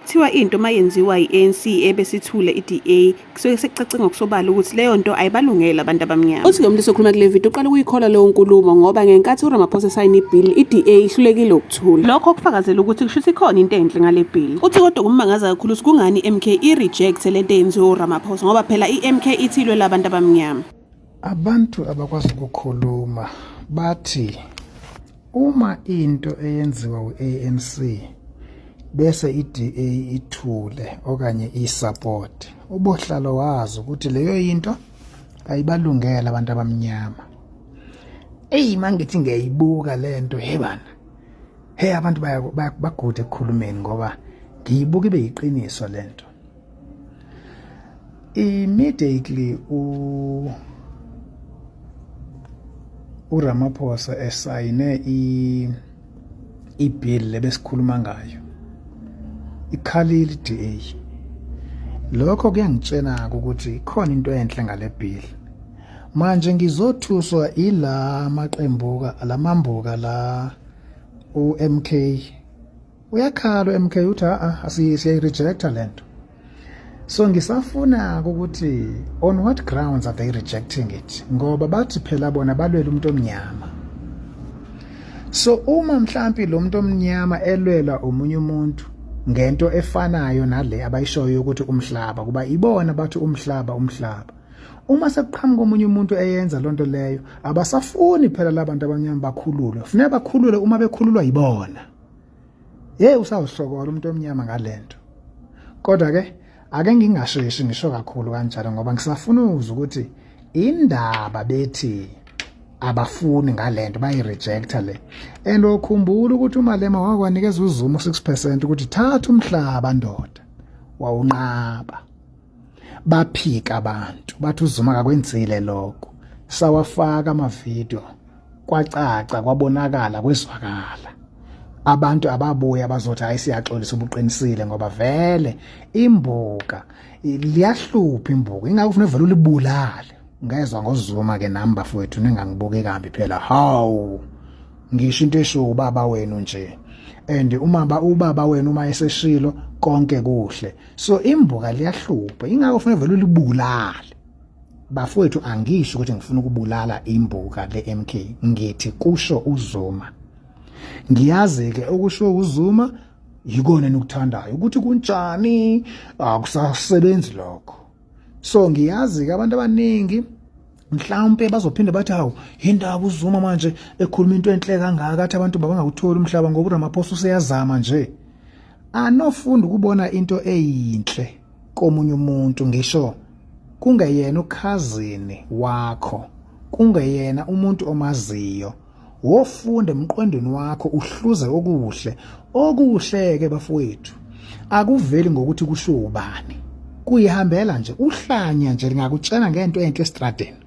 Kuthiwa into mayenziwa i-ANC ebesithule i-DA kusuke sekucace ngokusobala ukuthi leyo nto ayibalungela abantu abamnyama. Uthi lo muntu sokhuluma kule video uqala ukuyikhola leyo nkulumo ngoba ngenkathi uRamaphosa sayina ibill i-DA ihlulekile ukuthula. Lokho kufakazela ukuthi kushuthi khona into enhle ngale bill. Uthi kodwa kumangaza kakhulu ukuthi kungani iMK i-reject lento eyenziwe uRamaphosa ngoba phela iMK ithilwe labantu abamnyama. Abantu abakwazi ukukhuluma bathi uma into eyenziwa u-ANC bese i-DA ithule okanye isupport ubohlalo wazi ukuthi leyo into ayibalungela abantu abamnyama. Mangithi ngiyayibuka lento hebana. Abantu bagude ekukhulumeni ngoba ngiyibuka ibe yiqiniso lento. Immediately uRamaphosa esayine ibill lebesikhuluma ngayo. Ikhalile i-DA. Lokho kuyangitshena ukuthi khona into enhle ngale bill. Manje ngizothuswa ila maqembuka lamambuka la uMK. Uyakhala uMK uthi siyayirejecta lento. So ngisafuna ukuthi on what grounds are they rejecting it? Ngoba bathi phela bona balwela umuntu omnyama. So uma mhlambi lo muntu omnyama elwela omunye umuntu ngento efanayo nale abayishoyo ukuthi umhlaba kuba ibona bathi umhlaba. Uma sekuqhamuka omunye umuntu eyenza lonto leyo abasafuni phela labantu abanyama bakhululwe. Kufanele bakhululwe uma bekhululwa yibona. Usawuhlokola umuntu omnyama ngalento. Kodwa ke ake ngingasheshi ngisho kakhulu kanjalo ngoba ngisafuna ukuzwa ukuthi indaba bethi abafuni ngalento bayirejecta le. And ukhumbula ukuthi uMalema wakwanikeza uZuma 6% ukuthi thatha umhlaba ndoda. Wawunqaba. Baphika abantu bathi uZuma akakwenzile lokho. Sawafaka amavideo kwacaca kwabonakala kwezwakala. Abantu ababuya bazothi ayisiyaxolisa ubuqinisile ngoba vele imbuka liyahlupha imbuka ingakho ufuna vele ulibulale. Ngezwe ngoZuma ke namba fowethu ningangibuke kambi phela hawu ngisho into esho ubaba wenu nje and ubaba wenu uma eseshilo konke kuhle. So imbuka liyahlupha ingakho ufuna vele ulibulale. Bafowethu angisho ukuthi ngifuna ukubulala imbuka leMK ngithi kusho uZuma. Ngiyazi ke okusho uZuma yikona enokuthandayo ukuthi kunjani akusasebenzi lokho. So ngiyazi ke abantu abaningi mhlawumbe bazophinde bathi hawu indaba uZuma manje ekhuluma into enhle kangaka athi abantu babangawutholi umhlaba ngoba uRamaphosa useyazama nje. Anofunda ukubona into eyinhle komunye umuntu ngisho kungeyena ukhazini wakho kungeyena umuntu omaziyo. Wofunda emqondweni wakho uhluze okuhle ke bafowethu akuveli ngokuthi kusho ubani kuyihambela nje uhlanya nje ngakutshela ngento enhle estradeni.